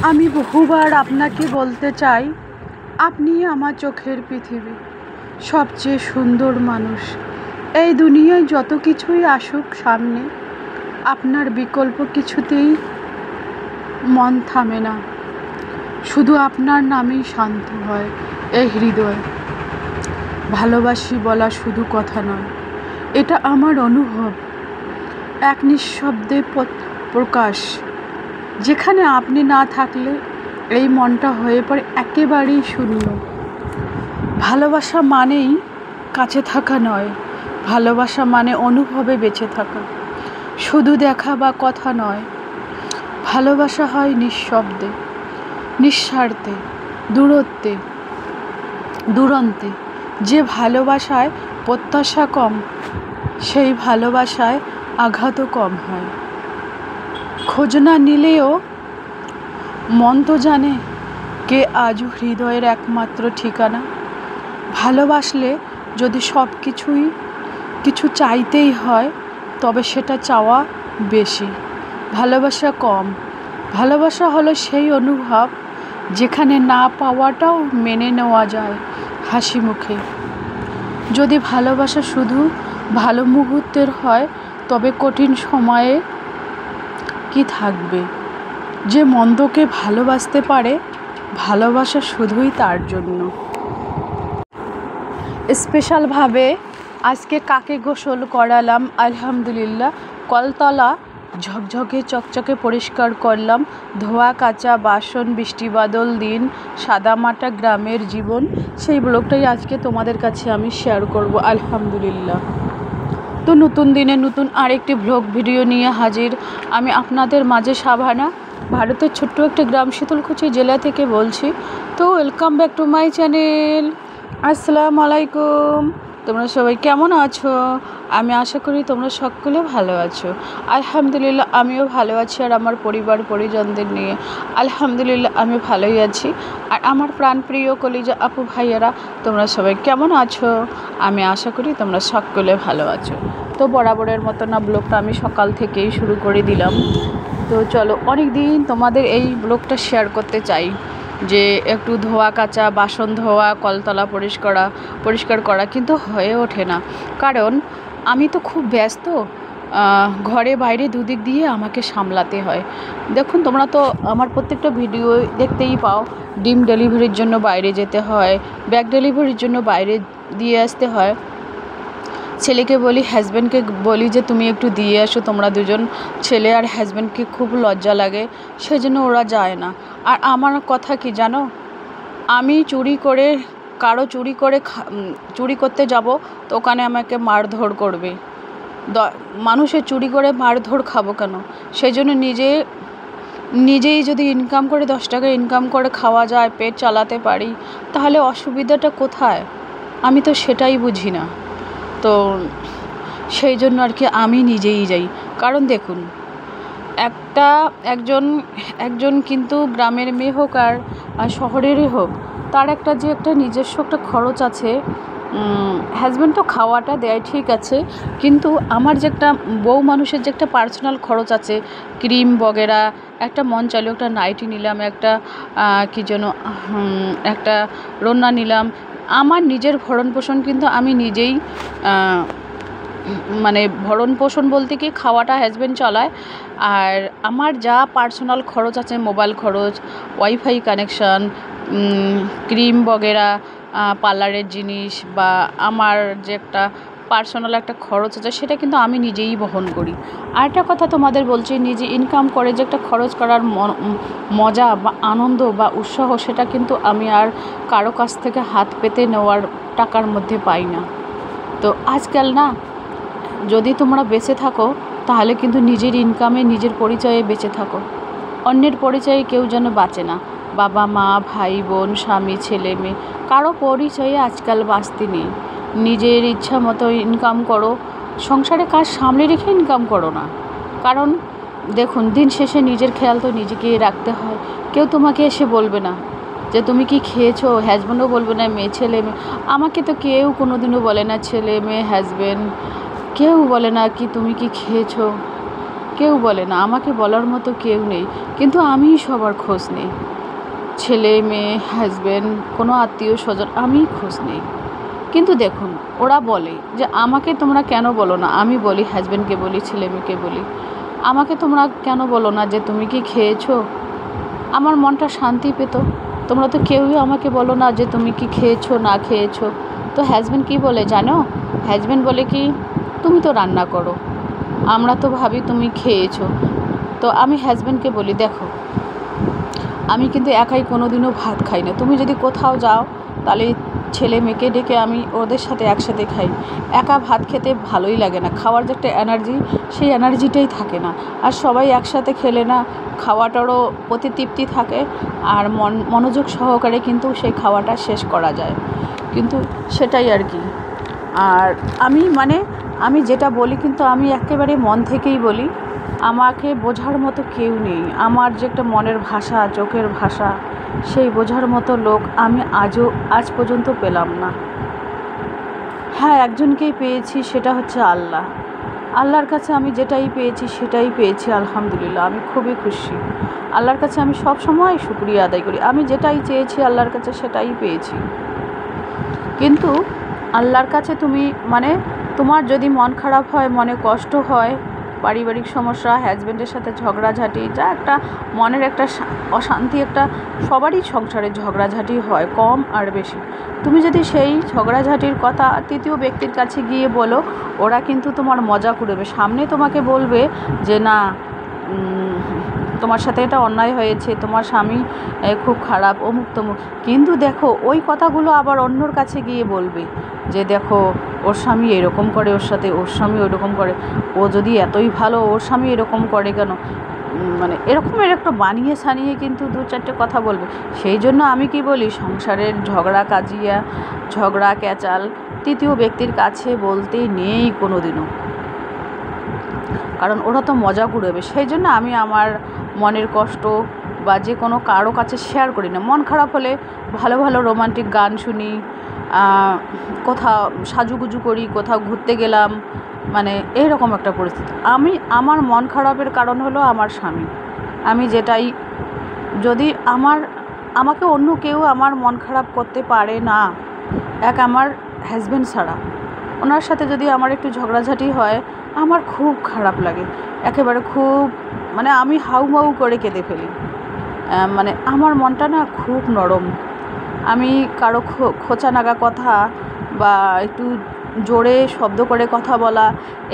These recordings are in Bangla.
আমি বহুবার আপনাকে বলতে চাই, আপনি আমার চোখের পৃথিবী, সবচেয়ে সুন্দর মানুষ। এই দুনিয়ায় যত কিছুই আসুক সামনে, আপনার বিকল্প কিছুতেই মন থামে না। শুধু আপনার নামেই শান্ত হয় এই হৃদয়। ভালোবাসি বলা শুধু কথা নয়, এটা আমার অনুভব, এক নিঃশব্দে প্রকাশ। যেখানে আপনি না থাকলে এই মনটা হয়ে পড়ে একেবারেই শূন্য। ভালোবাসা মানেই কাছে থাকা নয়, ভালোবাসা মানে অনুভবে বেঁচে থাকা, শুধু দেখা বা কথা নয়। ভালোবাসা হয় নিঃশব্দে, নিঃস্বার্থে, দূরন্তে। যে ভালোবাসায় প্রত্যাশা কম, সেই ভালোবাসায় আঘাতও কম হয়। খোঁজ না নিলেও মন তো জানে কে আজও হৃদয়ের একমাত্র ঠিকানা। ভালোবাসলে যদি কিছু চাইতেই হয়, তবে সেটা চাওয়া বেশি, ভালোবাসা কম। ভালোবাসা হলো সেই অনুভব যেখানে না পাওয়াটাও মেনে নেওয়া যায় হাসি মুখে। যদি ভালোবাসা শুধু ভালো মুহূর্তের হয়, তবে কঠিন সময়ে কি থাকবে? যে মন্দকে ভালোবাসতে পারে, ভালোবাসা শুধুই তার জন্য। স্পেশালভাবে আজকে কাকে গোসল করালাম, আলহামদুলিল্লাহ। কলতলা ঝকঝকে চকচকে পরিষ্কার করলাম। ধোয়া কাচা বাসন, বৃষ্টি বাদল দিন, সাদামাটা গ্রামের জীবন, সেই ব্লগটাই আজকে তোমাদের কাছে আমি শেয়ার করব, আলহামদুলিল্লাহ। তো নতুন দিনে নতুন আরেকটি ব্লগ ভিডিও নিয়ে হাজির আমি আপনাদের মাঝে। সাভানা, ভারতের ছোট্ট একটা গ্রাম শীতলকুচি জেলা থেকে বলছি। তো welcome back to my channel. আসসালামু আলাইকুম। তোমরা সবাই কেমন আছো? আমি আশা করি তোমরা সকলে ভালো আছো। আলহামদুলিল্লাহ আমিও ভালো আছি, আর আমার পরিবার পরিজনদের নিয়ে আলহামদুলিল্লাহ আমি ভালোই আছি। আর আমার প্রাণপ্রিয় কলিজা আপু ভাইয়ারা, তোমরা সবাই কেমন আছো? আমি আশা করি তোমরা সকলে ভালো আছো। তো বরাবরের মতো না ব্লগটা আমি সকাল থেকেই শুরু করে দিলাম। তো চলো, অনেক দিন তোমাদের এই ব্লগটা শেয়ার করতে চাই, যে একটু ধোয়া কাচা, বাসন ধোয়া, কলতলা পরিষ্কার করা, কিন্তু হয়ে ওঠে না। কারণ আমি তো খুব ব্যস্ত, ঘরে বাইরে দুদিক দিয়ে আমাকে সামলাতে হয়। দেখুন, তোমরা তো আমার প্রত্যেকটা ভিডিও দেখতেই পাও। ডিম ডেলিভারির জন্য বাইরে যেতে হয়, ব্যাগ ডেলিভারির জন্য বাইরে দিয়ে আসতে হয়। ছেলেকে বলি, হাজব্যান্ডকে বলি যে তুমি একটু দিয়ে আসো। তোমরা দুজন, ছেলে আর হাজব্যান্ডকে খুব লজ্জা লাগে, সেজন্য ওরা যায় না। আর আমার কথা কি জানো, আমি কারো চুরি করতে যাব, তো ওখানে আমাকে মারধর করবে। মানুষের চুরি করে মারধর খাবো কেন? সেই জন্য নিজেই যদি ইনকাম করে 10 টাকা ইনকাম করে খাওয়া যায়, পেট চালাতে পারি, তাহলে অসুবিধাটা কোথায়? আমি তো সেটাই বুঝি না। তো সেই জন্য আর কি আমি নিজেই যাই। কারণ দেখুন, একজন কিন্তু গ্রামের মেয়ে হোক আর শহরেরই হোক, তার একটা নিজস্ব একটা খরচ আছে। হাজব্যান্ড তো খাওয়াটা দেয়, ঠিক আছে, কিন্তু আমার যে একটা বউ মানুষের যে একটা পার্সোনাল খরচ আছে, ক্রিম বগেরা, একটা মন চাইলেও একটা নাইটি নিলাম, একটা একটা রন্না নিলাম। আমার নিজের ভরণ পোষণ কিন্তু আমি নিজেই, মানে ভরণ পোষণ বলতে কি, খাওয়াটা হাজব্যান্ড চালায়। আর আমার যা পার্সোনাল খরচ আছে, মোবাইল খরচ, ওয়াইফাই কানেকশান, ক্রিম বগেরা, পার্লারের জিনিস, বা আমার যে একটা পার্সোনাল একটা খরচ আছে, সেটা কিন্তু আমি নিজেই বহন করি। আরেকটা কথা তোমাদের বলছি, নিজে ইনকাম করে যে একটা খরচ করার মজা বা আনন্দ বা উৎসাহ, সেটা কিন্তু আমি আর কারো কাছ থেকে হাত পেতে নেওয়ার টাকার মধ্যে পাই না। তো আজকাল না, যদি তোমরা বেঁচে থাকো, তাহলে কিন্তু নিজের ইনকামে, নিজের পরিচয়ে বেঁচে থাকো। অন্যের পরিচয়ে কেউ যেন বাঁচে না। বাবা মা, ভাই বোন, স্বামী, ছেলে মেয়ে, কারো পরিচয়ে আজকাল বাঁচতে নেই। নিজের ইচ্ছা মতো ইনকাম করো, সংসারে কাজ সামলে রেখে ইনকাম করো না। কারণ দেখুন, দিন শেষে নিজের খেয়াল তো নিজেকেই রাখতে হয়। কেউ তোমাকে এসে বলবে না যে তুমি কি খেয়েছো, হাজব্যান্ডও বলবে না, ছেলে মেয়ে আমাকে তো কেউ কোনো দিনও বলে না, ছেলে মেয়ে হাজব্যান্ড কেউ বলে না কি তুমি কি খেয়েছো। কেউ বলে না, আমাকে বলার মতো কেউ নেই, কিন্তু আমিই সবার খোঁজ নেই। ছেলে মেয়ে হাজব্যান্ড কোনো আত্মীয় স্বজন আমিই খোঁজ নেই। কিন্তু দেখুন, ওরা বলে যে আমাকে তোমরা কেন বলো না। আমি বলি, হাজব্যান্ডকে বলি, ছেলে মেয়েকে বলি, আমাকে তোমরা কেন বলো না যে তুমি কি খেয়েছো, আমার মনটা শান্তি পেত। তোমরা তো কেউই আমাকে বলো না যে তুমি কি খেয়েছো না খেয়েছো। তো হাজব্যান্ড কি বলে জানো? হাজব্যান্ড বলে কি, তুমি তো রান্না করো, আমরা তো ভাবি তুমি খেয়েছো। তো আমি হাজব্যান্ডকে বলি, দেখো আমি কিন্তু একাই কোনো দিনও ভাত খাই না। তুমি যদি কোথাও যাও তাহলে ছেলে মেয়েকে ডেকে আমি ওদের সাথে একসাথে খাই। একা ভাত খেতে ভালোই লাগে না, খাওয়ার যে একটা এনার্জি, সেই এনার্জিটাই থাকে না। আর সবাই একসাথে খেলে না খাওয়াটারও প্রতি তৃপ্তি থাকে, আর মনোযোগ সহকারে কিন্তু সেই খাওয়াটা শেষ করা যায়। কিন্তু সেটাই আর কি। আর আমি যেটা বলি কিন্তু আমি একেবারে মন থেকেই বলি। আমাকে বোঝার মতো কেউ নেই। আমার যে একটা মনের ভাষা, চোখের ভাষা, সেই বোঝার মতো লোক আমি আজ পর্যন্ত পেলাম না। হ্যাঁ, একজনকেই পেয়েছি, সেটা হচ্ছে আল্লাহ। আল্লাহর কাছে আমি যেটাই পেয়েছি সেটাই পেয়েছি, আলহামদুলিল্লাহ। আমি খুবই খুশি। আল্লাহর কাছে আমি সব সময় শুকরিয়া আদায় করি। আমি যেটাই চেয়েছি আল্লাহর কাছে সেটাই পেয়েছি। কিন্তু আল্লাহর কাছে তুমি তোমার যদি মন খারাপ হয়, মনে কষ্ট হয়, পারিবারিক সমস্যা, হাজব্যান্ডের সাথে ঝগড়াঝাটি, যা একটা মনের একটা অশান্তি, একটা সবারই সংসারে ঝগড়াঝাটি হয়, কম আর বেশি। তুমি যদি সেই ঝগড়াঝাটির কথা তৃতীয় ব্যক্তির কাছে গিয়ে বলো, ওরা কিন্তু তোমার মজা করবে। সামনে তোমাকে বলবে যে না, তোমার সাথে এটা অন্যায় হয়েছে, তোমার স্বামী খুব খারাপ, অমুক তমুক। কিন্তু দেখো, ওই কথাগুলো আবার অন্যর কাছে গিয়ে বলবে যে দেখো ওর স্বামী এরকম করে, ওর সাথে ওর স্বামী ওরকম করে, ও যদি এতই ভালো ওর স্বামী এরকম করে কেন, এরকমের একটা বানিয়ে সানিয়ে কিন্তু দু চারটে কথা বলবে। সেই জন্য আমি কি বলি, সংসারের ঝগড়া কাজিয়া, ঝগড়া ক্যাচাল তৃতীয় ব্যক্তির কাছে বলতে নেই কোনো দিনও, কারণ ওরা তো মজা করবে। সেই জন্য আমি আমার মনের কষ্ট বা যে কোনো কারো কাছে শেয়ার করি না। মন খারাপ হলে ভালো ভালো রোমান্টিক গান শুনি, কোথাও সাজুগুজু করি, কোথাও ঘুরতে গেলাম, এইরকম একটা পরিস্থিতি। আমার মন খারাপের কারণ হলো আমার স্বামী। আমি যেটাই, যদি আমাকে অন্য কেউ আমার মন খারাপ করতে পারে না, আমার হাজব্যান্ড ছাড়া। ওনার সাথে যদি আমার একটু ঝগড়াঝাটি হয়, আমার খুব খারাপ লাগে, একেবারে খুব, আমি হাউমাউ করে কেঁদে ফেলি। আমার মনটা না খুব নরম। আমি কারো খোঁচা নাগা কথা বা একটু জোরে শব্দ করে কথা বলা,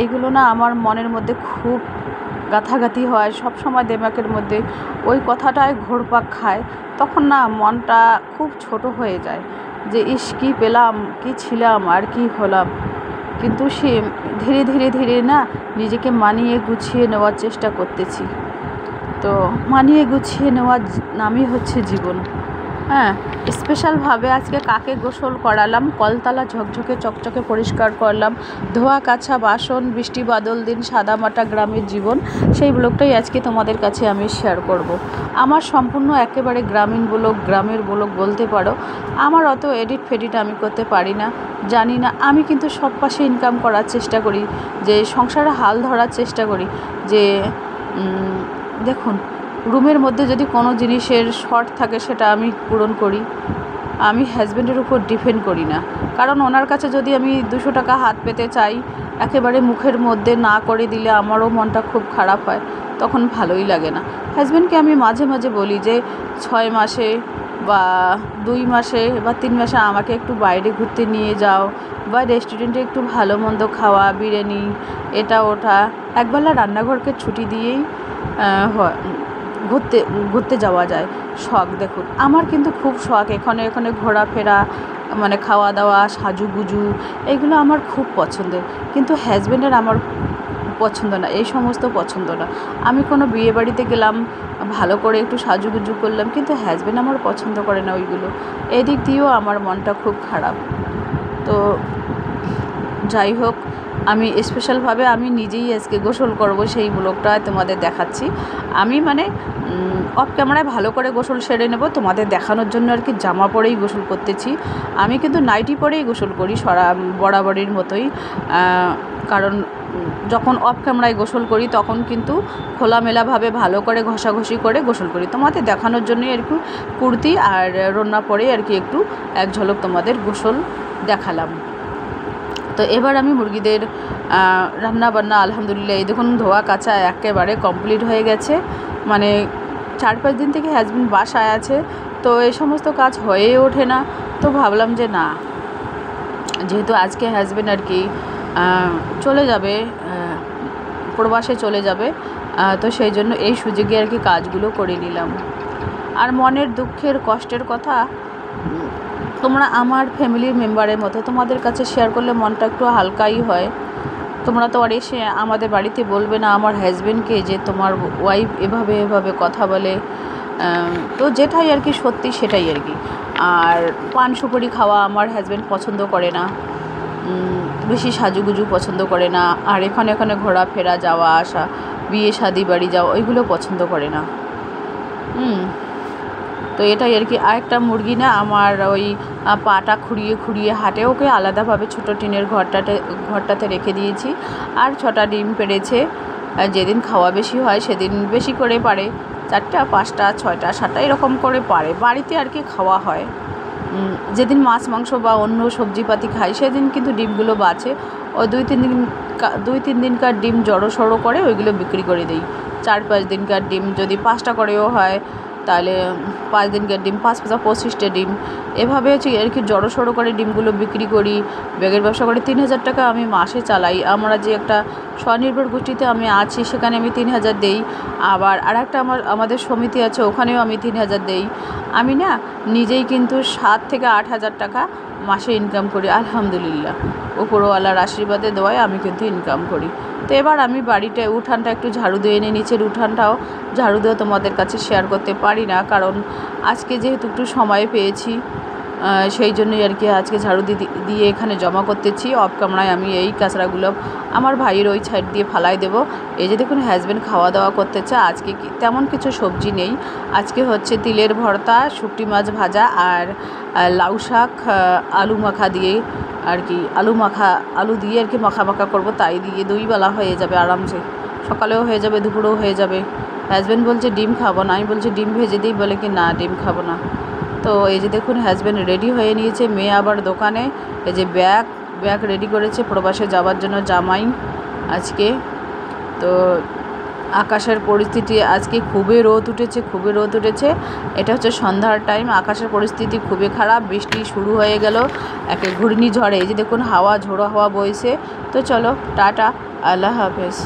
এইগুলো না আমার মনের মধ্যে খুব গাঁথাগাঁথি হয়, সব সময় দেমাকের মধ্যে ওই কথাটাই ঘোরপাক খায়। তখন না মনটা খুব ছোট হয়ে যায় যে ইস, কী পেলাম, কী ছিলাম, আর কি হলাম। কিন্তু সে ধীরে ধীরে ধীরে না নিজেকে মানিয়ে গুছিয়ে নেওয়ার চেষ্টা করতেছি। তো মানিয়ে গুছিয়ে নেওয়ার নামই হচ্ছে জীবন। হ্যাঁ, স্পেশালভাবে আজকে কাকে গোসল করালাম, কলতলা ঝকঝকে চকচকে পরিষ্কার করলাম, ধোয়া কাছা বাসন, বৃষ্টি বাদল দিন, সাদামাটা গ্রামের জীবন, সেই ব্লগটাই আজকে তোমাদের কাছে আমি শেয়ার করব। আমার সম্পূর্ণ একেবারে গ্রামীণ ব্লগ, গ্রামের ব্লগ বলতে পারো। আমার অত এডিট ফেডিট আমি করতে পারি না, জানি না। আমি কিন্তু সব পাশে ইনকাম করার চেষ্টা করি, যে সংসারে হাল ধরার চেষ্টা করি। যে দেখুন, রুমের মধ্যে যদি কোনো জিনিসের শর্ট থাকে সেটা আমি পূরণ করি। আমি হাজব্যান্ডের উপর ডিপেন্ড করি না, কারণ ওনার কাছে যদি আমি 200 টাকা হাত পেতে চাই, একেবারে মুখের মধ্যে না করে দিলে আমারও মনটা খুব খারাপ হয়, তখন ভালোই লাগে না। হাজব্যান্ডকে আমি মাঝে মাঝে বলি যে 6 মাসে বা 2 মাসে বা 3 মাসে আমাকে একটু বাইরে ঘুরতে নিয়ে যাও, বা রেস্টুরেন্টে একটু ভালো মন্দ খাওয়া, বিরিয়ানি, এটা ওটা। একবেলা রান্নাঘরকে ছুটি দিয়েই ঘুরতে যাওয়া যায়। শখ, দেখুন আমার কিন্তু খুব শখ এখানে ঘোরাফেরা, খাওয়া দাওয়া, সাজুগুজু, এইগুলো আমার খুব পছন্দের। কিন্তু হাজব্যান্ডের আমার পছন্দ না, এই সমস্ত পছন্দ না। আমি কোনো বিয়ে বাড়িতে গেলাম, ভালো করে একটু সাজুগুজু করলাম, কিন্তু হাজব্যান্ড আমার পছন্দ করে না ওইগুলো। এদিক দিয়েও আমার মনটা খুব খারাপ। তো যাই হোক, আমি স্পেশালভাবে আমি নিজেই আজকে গোসল করব, সেই ব্লগটা তোমাদের দেখাচ্ছি। আমি অফ ক্যামেরায় ভালো করে গোসল সেরে নেব তোমাদের দেখানোর জন্য আর কি। জামা পরেই গোসল করতেছি, আমি কিন্তু নাইটি পরেই গোসল করি বরাবরের মতোই, কারণ যখন অফ ক্যামেরায় গোসল করি তখন কিন্তু খোলামেলাভাবে ভালো করে ঘষাঘষি করে গোসল করি। তোমাদের দেখানোর জন্যই আর কি কুর্তি আর রান্না পরে আর কি একটু এক ঝলক তোমাদের গোসল দেখালাম। তো এবার আমি মুরগিদের রান্না বান্না আলহামদুলিল্লাহ এই দেখুন ধোয়া কাচা একেবারে কমপ্লিট হয়ে গেছে। মানে 4-5 দিন থেকে হাজব্যান্ড বাসায় আছে, তো এই সমস্ত কাজ হয়ে ওঠে না। তো ভাবলাম যে না, যেহেতু আজকে হাজব্যান্ড আর কি চলে যাবে, প্রবাসে চলে যাবে, তো সেই জন্য এই সুযোগে আর কি কাজগুলো করে নিলাম। আর মনের দুঃখের কষ্টের কথা তোমরা আমার ফ্যামিলির মেম্বারের মতো, তোমাদের কাছে শেয়ার করলে মনটা একটু হালকাই হয়। তোমরা তো আর এসে আমাদের বাড়িতে বলবে না আমার হাজব্যান্ডকে যে তোমার ওয়াইফ এভাবে এভাবে কথা বলে। তো যেটাই আর কি সত্যি সেটাই আর কি। আর পান সুপারি খাওয়া আমার হাজব্যান্ড পছন্দ করে না, বেশি সাজুগুজু পছন্দ করে না। আর এখানে ঘোরাফেরা যাওয়া আসা, বিয়ে শাদি বাড়ি যাওয়া, ওইগুলো পছন্দ করে না। তো এটাই আর কি। আরেকটা মুরগি না আমার ওই পাটা খুঁড়িয়ে হাটে, ওকে আলাদাভাবে ছোটো টিনের ঘরটাতে রেখে দিয়েছি। আর 6টা ডিম পেড়েছে। যেদিন খাওয়া বেশি হয় সেদিন বেশি করে পারে, 4টা 5টা 6টা 7টা এরকম করে পারে। বাড়িতে আর কি খাওয়া হয়। যেদিন মাছ মাংস বা অন্য সবজিপাতি খাই সেদিন কিন্তু ডিমগুলো বাঁচে। ওই 2-3 দিনকার ডিম জড়ো সড়ো করে ওইগুলো বিক্রি করে দিই। 4-5 দিনকার ডিম যদি 5টা করেও হয় তাহলে 5 দিনকার ডিম 5-25টা ডিম এভাবে হচ্ছে আর কি জড়ো সড়ো করে ডিমগুলো বিক্রি করি। ব্যাগের ব্যবসা করে 3000 টাকা আমি মাসে চালাই। আমরা যে একটা স্বনির্ভর গোষ্ঠীতে আমি আছি সেখানে আমি 3000 দেই। আবার আরেকটা আমাদের সমিতি আছে, ওখানেও আমি 3000 দেই। আমি না নিজেই কিন্তু 7 থেকে 8 হাজার টাকা মাসে ইনকাম করি আলহামদুলিল্লাহ। উপরওয়ালার আশীর্বাদে দোয়ায় আমি কিন্তু ইনকাম করি। তো এবার আমি বাড়িটা উঠানটা একটু ঝাড়ু দিয়ে এনে, নিচের উঠানটাও ঝাড়ু দিয়ে তোমাদের কাছে শেয়ার করতে পারি না, কারণ আজকে যেহেতু একটু সময় পেয়েছি সেই জন্যই আর কি আজকে ঝাড়ু দিয়ে এখানে জমা করতেছি। অফ ক্যামেরায় আমি এই কাঁচড়াগুলো আমার ভাইয়ের ওই সাইড দিয়ে ফালাই দেবো। এই যে দেখুন হাজব্যান্ড খাওয়া দাওয়া করতেছে। আজকে তেমন কিছু সবজি নেই, আজকে হচ্ছে তিলের ভর্তা, শুটকি মাছ ভাজা আর লাউ শাক আলু মাখা দিয়ে আর কি, আলু দিয়ে আর কি মাখা করবো। তাই দিয়ে 2 বেলা হয়ে যাবে আরামসে, সকালেও হয়ে যাবে দুপুরেও হয়ে যাবে। হাজব্যান্ড বলছে ডিম খাবো না, আমি বলছি ডিম ভেজে দিই, বলে কি না ডিম খাবো না। তো এই যে দেখুন হাজব্যান্ড রেডি হয়ে নিয়েছে, মেয়ে আবার দোকানে। এই যে ব্যাগ রেডি করেছে প্রবাসে যাওয়ার জন্য জামাই আজকে। তো আকাশের পরিস্থিতি আজকে খুবই রোদ উঠেছে। এটা হচ্ছে সন্ধ্যার টাইম, আকাশের পরিস্থিতি খুবই খারাপ, বৃষ্টি শুরু হয়ে গেল একে ঘূর্ণিঝড়ে। এই যে দেখুন ঝোড়ো হাওয়া বইছে। তো চলো টাটা, আল্লাহ হাফেজ।